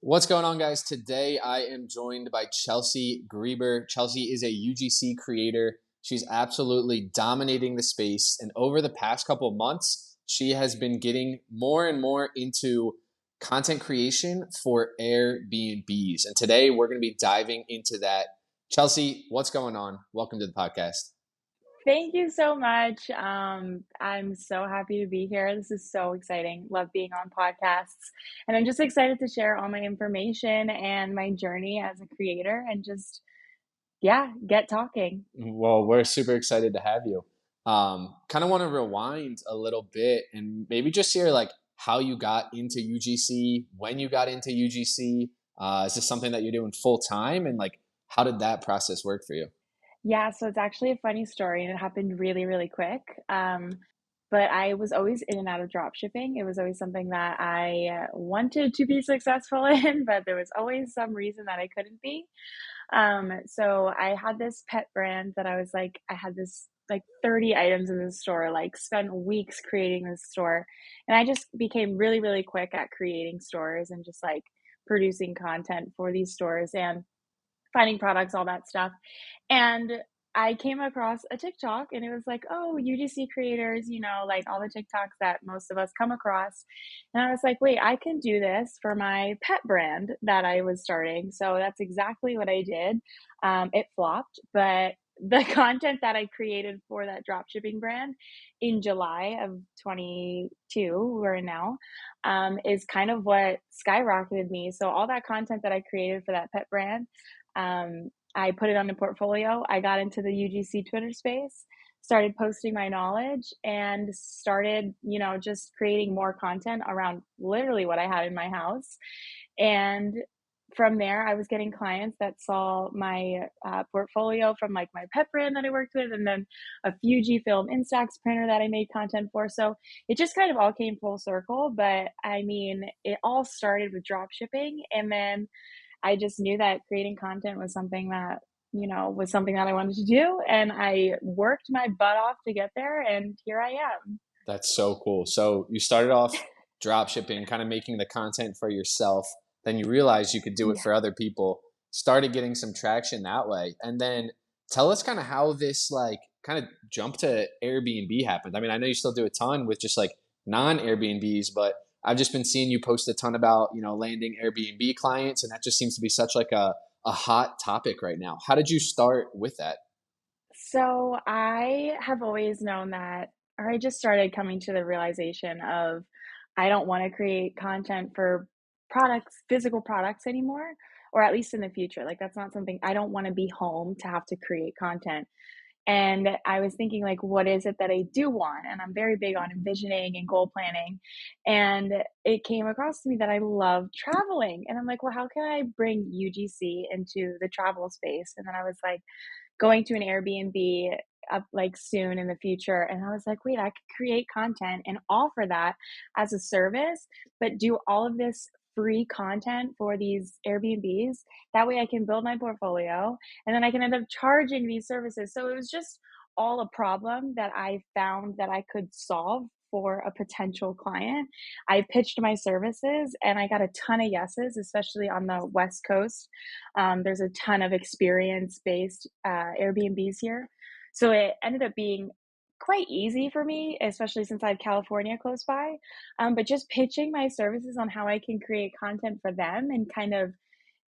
What's going on, guys? Today I am joined by Chelsea Grieber. Chelsea is a UGC creator. She's absolutely dominating the space. And over the past couple of months, she has been getting more and more into content creation for Airbnbs. And today we're going to be diving into that. Chelsea, what's going on? Welcome to the podcast. Thank you so much. I'm so happy to be here. This is so exciting. Love being on podcasts. And I'm just excited to share all my information and my journey as a creator and just, yeah, get talking. Well, we're super excited to have you. Kind of want to rewind a little bit and maybe just hear like how you got into UGC, when you got into UGC. Is this something that you're doing full time, and like how did that process work for you? Yeah, so it's actually a funny story and it happened really, really quick. But I was always in and out of drop shipping. It was always something that I wanted to be successful in, but there was always some reason that I couldn't be. So I had this pet brand that I had this like 30 items in the store, like spent weeks creating this store. And I just became really, really quick at creating stores and just like producing content for these stores and finding products, all that stuff. And I came across a TikTok and it was like, oh, UGC creators, like all the TikToks that most of us come across. And I was like, wait, I can do this for my pet brand that I was starting. So that's exactly what I did. It flopped, but the content that I created for that dropshipping brand in July of 22, we're in now, is kind of what skyrocketed me. So all that content that I created for that pet brand, I put it on a portfolio. I got into the UGC Twitter space, started posting my knowledge, and started, just creating more content around literally what I had in my house. And from there, I was getting clients that saw my portfolio from like my pet brand that I worked with, and then a Fujifilm Instax printer that I made content for. So it just kind of all came full circle. But I mean, it all started with drop shipping, and then I just knew that creating content was something that, was something that I wanted to do. And I worked my butt off to get there. And here I am. That's so cool. So you started off drop shipping, kind of making the content for yourself. Then you realized you could do it Yeah. for other people, started getting some traction that way. And then tell us kind of how this like kind of jump to Airbnb happened. I mean, I know you still do a ton with just like non Airbnbs, but I've just been seeing you post a ton about, landing Airbnb clients. And that just seems to be such like a hot topic right now. How did you start with that? So I have always known that, or I just started coming to the realization of I don't want to create content for products, physical products anymore, or at least in the future. Like, that's not something I don't want to be home to have to create content. And I was thinking, like, what is it that I do want? And I'm very big on envisioning and goal planning. And it came across to me that I love traveling. And I'm like, well, how can I bring UGC into the travel space? And then I was like, going to an Airbnb up like soon in the future. And I was like, wait, I could create content and offer that as a service, but do all of this free content for these Airbnbs. That way I can build my portfolio and then I can end up charging these services. So it was just all a problem that I found that I could solve for a potential client. I pitched my services and I got a ton of yeses, especially on the West Coast. There's a ton of experience based Airbnbs here. So it ended up being quite easy for me, especially since I have California close by. But just pitching my services on how I can create content for them and kind of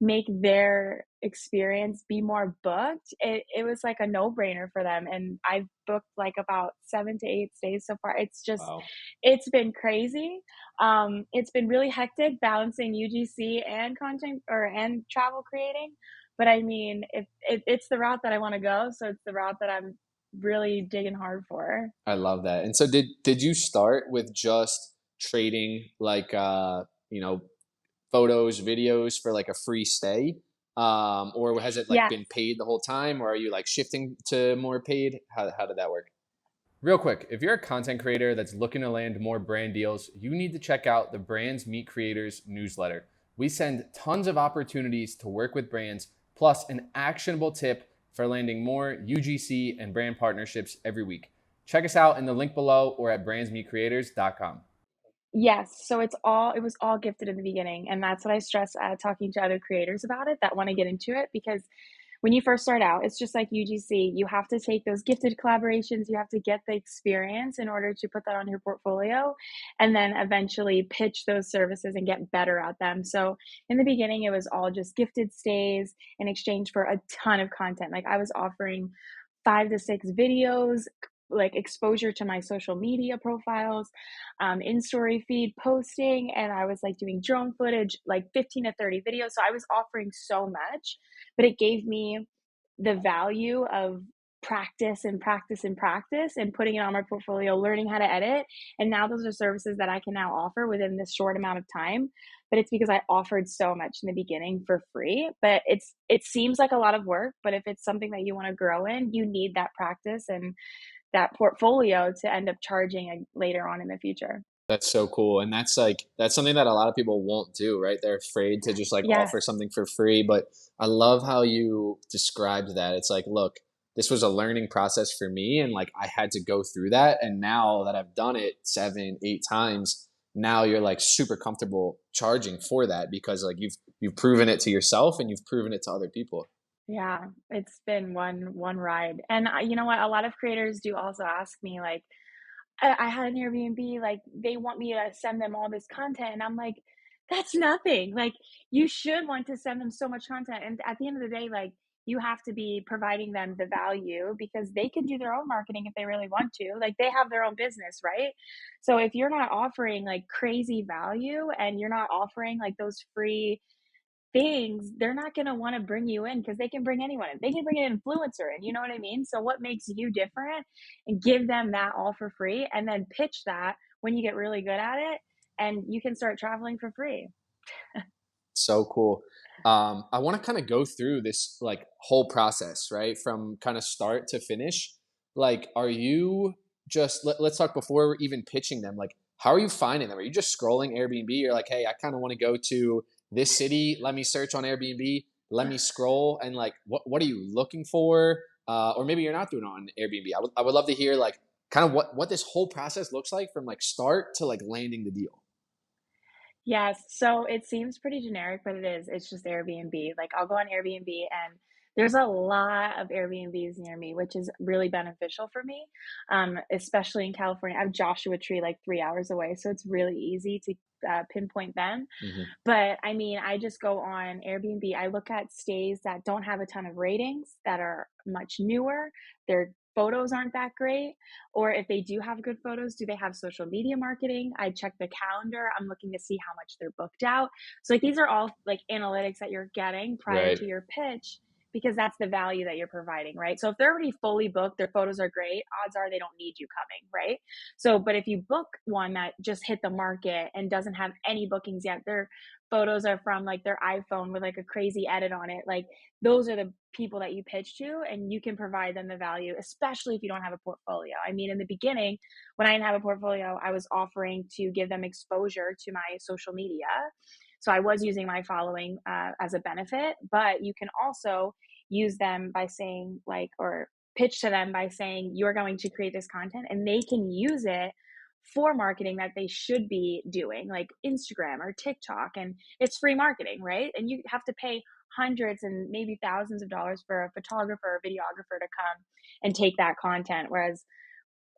make their experience be more booked, it was like a no-brainer for them. And I've booked like about 7 to 8 stays so far. Wow. It's been crazy. It's been really hectic balancing UGC and content and travel creating. But I mean, if it's the route that I want to go, so it's the route that I'm really digging hard for. I love that. And so did you start with just trading like photos, videos for like a free stay? Or has it like Yes. been paid the whole time, or are you like shifting to more paid? How did that work? Real quick, if you're a content creator that's looking to land more brand deals, you need to check out the Brands Meet Creators newsletter. We send tons of opportunities to work with brands, plus an actionable tip for landing more UGC and brand partnerships every week. Check us out in the link below or at brandsmeetcreators.com. Yes, so it was all gifted in the beginning, and that's what I stress, talking to other creators about it that wanna get into it, because when you first start out, it's just like UGC, you have to take those gifted collaborations, you have to get the experience in order to put that on your portfolio, and then eventually pitch those services and get better at them. So, in the beginning, it was all just gifted stays in exchange for a ton of content. Like, I was offering 5 to 6 videos, like exposure to my social media profiles, in story feed posting, and I was like doing drone footage, like 15 to 30 videos. So I was offering so much, but it gave me the value of practice and practice and practice and putting it on my portfolio, learning how to edit. And now those are services that I can now offer within this short amount of time. But it's because I offered so much in the beginning for free. But it seems like a lot of work, but if it's something that you want to grow in, you need that practice and that portfolio to end up charging later on in the future. That's so cool. And that's something that a lot of people won't do, right? They're afraid to just like offer Yes. something for free. But I love how you described that. It's like, look, this was a learning process for me. And like I had to go through that. And now that I've done it 7, 8 times, now you're like super comfortable charging for that because like you've proven it to yourself and you've proven it to other people. Yeah, it's been one ride. And you know what? A lot of creators do also ask me like, I had an Airbnb, like they want me to send them all this content, and I'm like, that's nothing. Like you should want to send them so much content, and at the end of the day, like you have to be providing them the value because they can do their own marketing if they really want to. Like they have their own business, right? So if you're not offering like crazy value and you're not offering like those free things, they're not gonna wanna bring you in because they can bring anyone in. They can bring an influencer in, you know what I mean? So what makes you different and give them that all for free and then pitch that when you get really good at it and you can start traveling for free. So cool. I want to kind of go through this like whole process, right? From kind of start to finish. Like, are you let's talk before we're even pitching them. Like, how are you finding them? Are you just scrolling Airbnb? You're like, hey, I kind of want to go to this city. Let me search on Airbnb. Let me scroll and like, what are you looking for? Or maybe you're not doing it on Airbnb. I would love to hear like kind of what this whole process looks like from like start to like landing the deal. Yes, so it seems pretty generic, but it is. It's just Airbnb. Like I'll go on Airbnb and there's a lot of Airbnbs near me, which is really beneficial for me, especially in California. I have Joshua Tree like 3 hours away, so it's really easy to pinpoint them. Hmm. But I mean, I just go on Airbnb. I look at stays that don't have a ton of ratings, that are much newer. Their photos aren't that great. Or if they do have good photos, do they have social media marketing? I check the calendar. I'm looking to see how much they're booked out. So, like, these are all like analytics that you're getting prior Right. to your pitch because that's the value that you're providing, right? So, if they're already fully booked, their photos are great, odds are they don't need you coming, right? So, but if you book one that just hit the market and doesn't have any bookings yet, their photos are from like their iPhone with like a crazy edit on it. Like those are the people that you pitch to, and you can provide them the value, especially if you don't have a portfolio. I mean, in the beginning, when I didn't have a portfolio, I was offering to give them exposure to my social media. So I was using my following as a benefit, but you can also use them by saying, like, or pitch to them by saying, you're going to create this content and they can use it for marketing that they should be doing, like Instagram or TikTok. And it's free marketing, right? And you have to pay hundreds and maybe thousands of dollars for a photographer or videographer to come and take that content. Whereas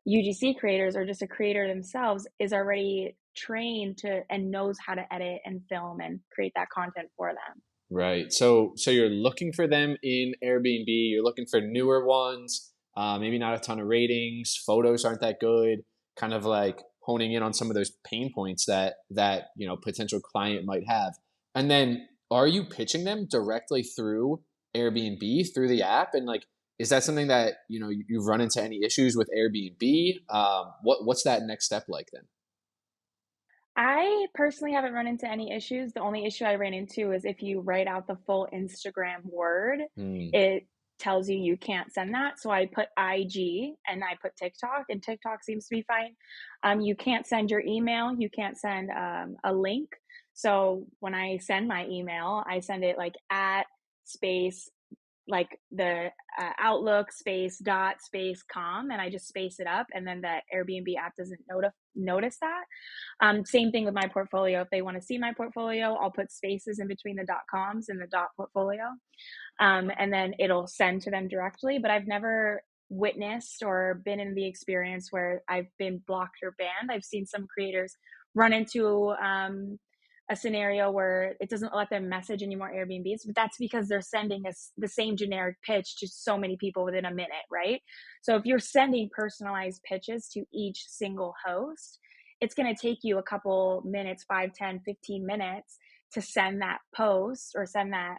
UGC creators or just a creator themselves is already trained to and knows how to edit and film and create that content for them. Right. So you're looking for them in Airbnb. You're looking for newer ones. Maybe not a ton of ratings. Photos aren't that good. Kind of like honing in on some of those pain points that potential client might have. And then are you pitching them directly through Airbnb through the app? And like, is that something that you've run into any issues with Airbnb? What's that next step like then? I personally haven't run into any issues. The only issue I ran into is if you write out the full Instagram word, Hmm. it tells you you can't send that. So I put IG and I put TikTok, and TikTok seems to be fine. You can't send your email. You can't send a link. So when I send my email, I send it like at space like the outlook space dot space com, and I just space it up, and then the Airbnb app doesn't notice that. Same thing with my portfolio. If they want to see my portfolio, I'll put spaces in between the .coms and the .portfolio, and then it'll send to them directly. But I've never witnessed or been in the experience where I've been blocked or banned. I've seen some creators run into a scenario where it doesn't let them message any more Airbnbs, but that's because they're sending us the same generic pitch to so many people within a minute, right? So if you're sending personalized pitches to each single host, it's going to take you a couple minutes, 5, 10, 15 minutes to send that post or send that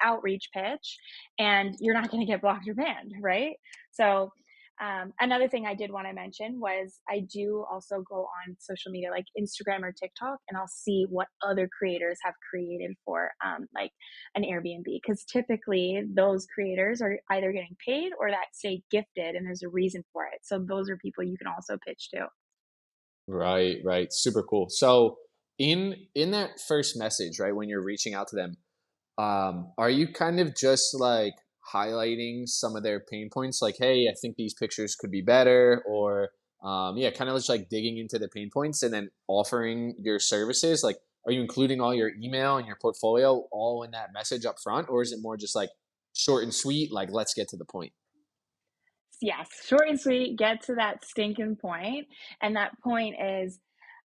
outreach pitch, and you're not going to get blocked or banned, right? So another thing I did want to mention was I do also go on social media like Instagram or TikTok, and I'll see what other creators have created for like an Airbnb, because typically those creators are either getting paid or that say gifted, and there's a reason for it. So those are people you can also pitch to. Right, right. Super cool. So in that first message, right, when you're reaching out to them, are you kind of just like highlighting some of their pain points, like, hey, I think these pictures could be better, or yeah, kind of just like digging into the pain points and then offering your services? Like, are you including all your email and your portfolio all in that message up front, or is it more just like short and sweet, like let's get to the point? Yes, short and sweet, get to that stinking point, and that point is,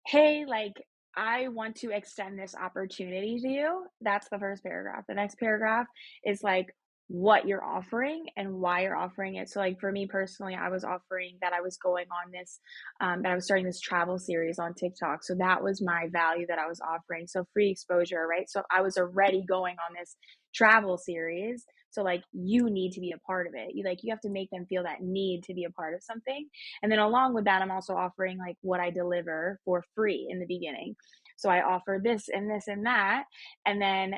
hey, like, I want to extend this opportunity to you. That's the first paragraph. The next paragraph is like what you're offering and why you're offering it. So, like, for me personally, I was offering that I was going on this, that I was starting this travel series on TikTok. So, that was my value that I was offering. So, free exposure, right? So, I was already going on this travel series. So, like, you need to be a part of it. You have to make them feel that need to be a part of something. And then along with that, I'm also offering like what I deliver for free in the beginning. So I offer this and this and that. And then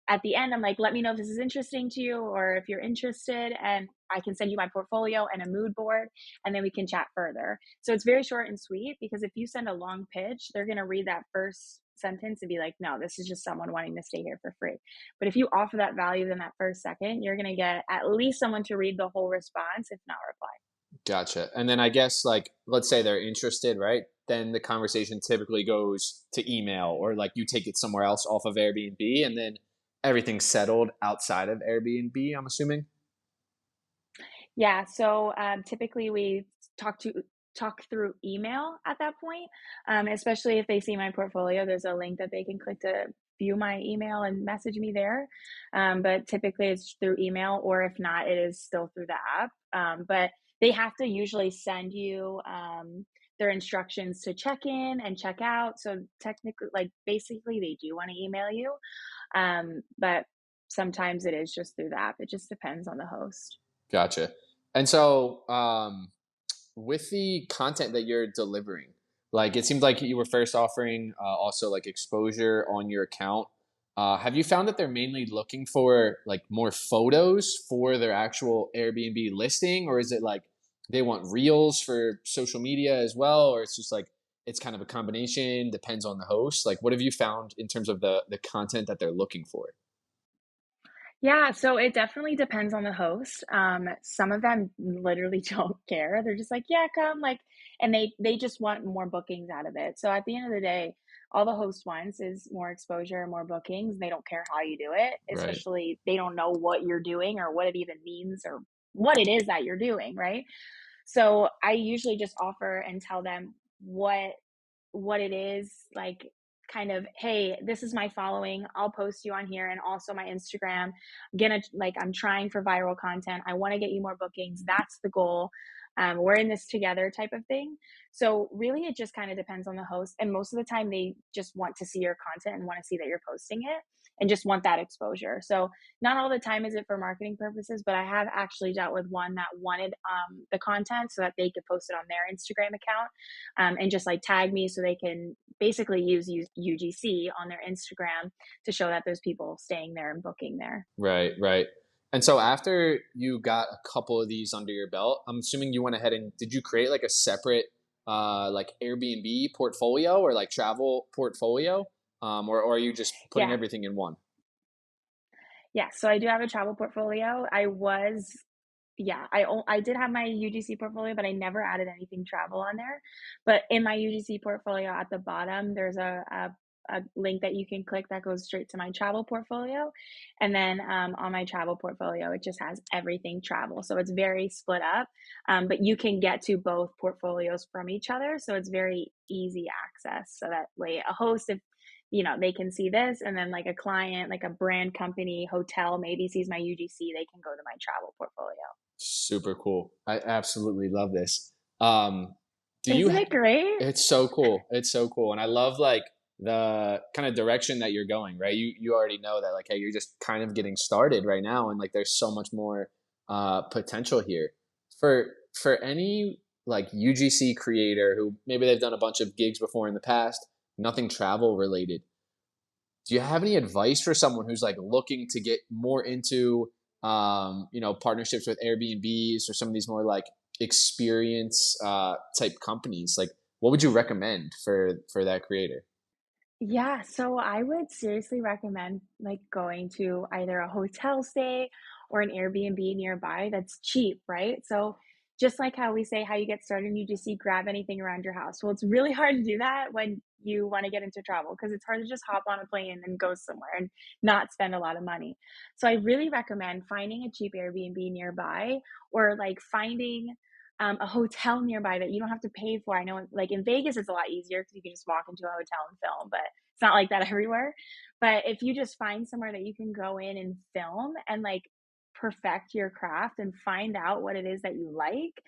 at the end, I'm like, let me know if this is interesting to you or if you're interested, and I can send you my portfolio and a mood board, and then we can chat further. So it's very short and sweet, because if you send a long pitch, they're going to read that first sentence and be like, no, this is just someone wanting to stay here for free. But if you offer that value in that first second, you're going to get at least someone to read the whole response, if not reply. Gotcha. And then I guess like let's say they're interested, right? Then the conversation typically goes to email, or like you take it somewhere else off of Airbnb, and then everything's settled outside of Airbnb, I'm assuming. Yeah, so typically we talk to talk through email at that point, especially if they see my portfolio. There's a link that they can click to view my email and message me there. But typically it's through email, or if not, it is still through the app. But they have to usually send you their instructions to check in and check out. So technically, like basically, they do want to email you, but sometimes it is just through the app. It just depends on the host. Gotcha. And so with the content that you're delivering, like it seemed like you were first offering also like exposure on your account. Have you found that they're mainly looking for like more photos for their actual Airbnb listing, or is it like they want reels for social media as well, or it's just like it's kind of a combination, depends on the host? Like, what have you found in terms of the content that they're looking for? Yeah, so it definitely depends on the host. Some of them literally don't care. They're just like, "Yeah, come," like, and they just want more bookings out of it. So at the end of the day, all the host wants is more exposure, more bookings. They don't care how you do it, Right. especially they don't know what you're doing or what it even means or what it is that you're doing, right? So I usually just offer and tell them what it is, like, kind of, hey, this is my following, I'll post you on here, and also my Instagram. I'm trying for viral content, I want to get you more bookings, that's the goal. We're in this together type of thing. So really it just kind of depends on the host, and most of the time they just want to see your content and want to see that you're posting it and just want that exposure. So not all the time is it for marketing purposes, but I have actually dealt with one that wanted the content so that they could post it on their Instagram account, and just like tag me so they can basically use UGC on their Instagram to show that there's people staying there and booking there. Right, right. And so after you got a couple of these under your belt, I'm assuming you went ahead and did you create like a separate like Airbnb portfolio or like travel portfolio? Or are you just putting Yeah. everything in one? Yeah. So I do have a travel portfolio. I was Yeah, I did have my UGC portfolio, but I never added anything travel on there. But in my UGC portfolio at the bottom, there's a link that you can click that goes straight to my travel portfolio. And then on my travel portfolio, it just has everything travel. So it's very split up, but you can get to both portfolios from each other. So it's very easy access. So that way, a host, if they can see this, and then like a client, like a brand company, hotel, maybe sees my UGC, they can go to my travel portfolio. Super cool. I absolutely love this. Um, do you Isn't ha- it great? it's so cool. It's so cool. And I love like the kind of direction that you're going, right? You already know that like, hey, you're just kind of getting started right now, and like there's so much more potential here. For any like UGC creator who maybe they've done a bunch of gigs before in the past, nothing travel related. Do you have any advice for someone who's like looking to get more into partnerships with Airbnbs or some of these more like experience type companies? Like, what would you recommend for that creator? Yeah, so I would seriously recommend like going to either a hotel stay or an Airbnb nearby that's cheap, right? So just like how we say how you get started in UGC, grab anything around your house. Well, it's really hard to do that when you want to get into travel because it's hard to just hop on a plane and go somewhere and not spend a lot of money. So I really recommend finding a cheap Airbnb nearby or like finding a hotel nearby that you don't have to pay for. I know, like in Vegas, it's a lot easier because you can just walk into a hotel and film, but it's not like that everywhere. But if you just find somewhere that you can go in and film and like perfect your craft and find out what it is that you like,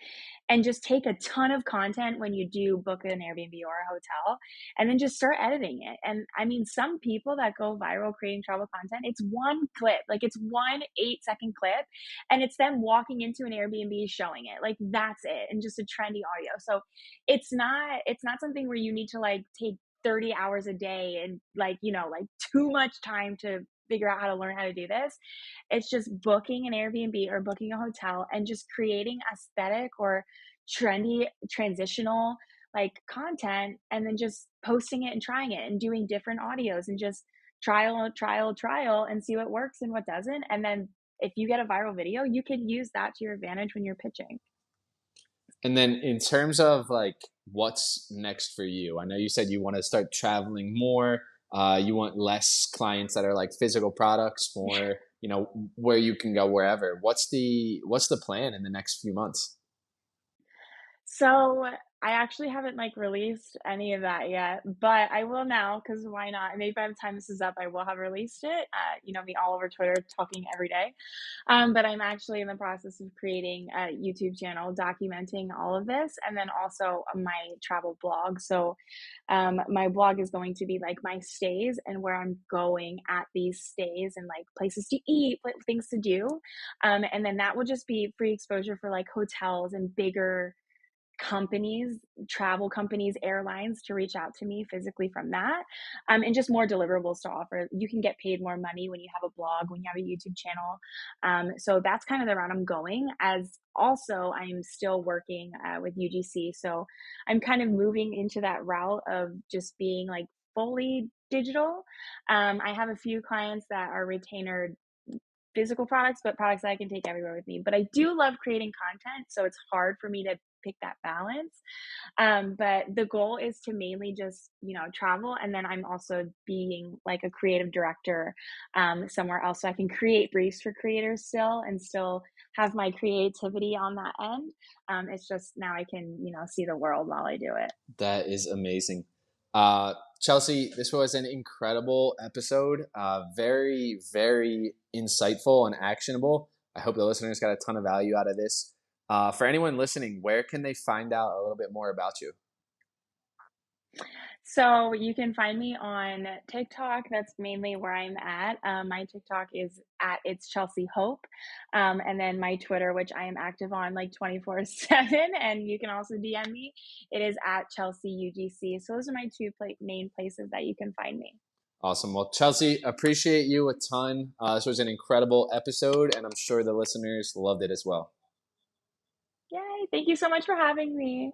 and just take a ton of content when you do book an Airbnb or a hotel, and then just start editing it. And I mean, some people that go viral creating travel content, it's one clip, like it's one 8-second clip, and it's them walking into an Airbnb showing it. Like that's it, and just a trendy audio. So it's not something where you need to like take 30 hours a day and like, like too much time to figure out how to learn how to do this. It's just booking an Airbnb or booking a hotel and just creating aesthetic or trendy transitional like content, and then just posting it and trying it and doing different audios and just trial and see what works and what doesn't. And then if you get a viral video, you can use that to your advantage when you're pitching. And then in terms of like what's next for you, I know you said you want to start traveling more. You want less clients that are like physical products, more where you can go wherever. What's the plan in the next few months? So I actually haven't like released any of that yet, but I will now because why not? Maybe by the time this is up, I will have released it. Me all over Twitter talking every day. But I'm actually in the process of creating a YouTube channel documenting all of this, and then also my travel blog. So my blog is going to be like my stays and where I'm going at these stays and like places to eat, things to do. And then that will just be free exposure for like hotels and bigger companies, travel companies, airlines to reach out to me physically from that, and just more deliverables to offer. You can get paid more money when you have a blog, when you have a YouTube channel. So that's kind of the route I'm going. As also, I'm still working with UGC, so I'm kind of moving into that route of just being like fully digital. I have a few clients that are retainer physical products, but products that I can take everywhere with me. But I do love creating content, so it's hard for me to pick that balance. But the goal is to mainly just, travel. And then I'm also being like a creative director somewhere else. So I can create briefs for creators still and still have my creativity on that end. It's just now I can, see the world while I do it. That is amazing. Uh, Chelsea, this was an incredible episode. Very, very insightful and actionable. I hope the listeners got a ton of value out of this. For anyone listening, where can they find out a little bit more about you? So you can find me on TikTok. That's mainly where I'm at. My TikTok is at it's Chelsea Hope, and then my Twitter, which I am active on like 24/7, and you can also DM me. It is at Chelsea UGC. So those are my two main places that you can find me. Awesome. Well, Chelsea, appreciate you a ton. This was an incredible episode, and I'm sure the listeners loved it as well. Yay! Thank you so much for having me.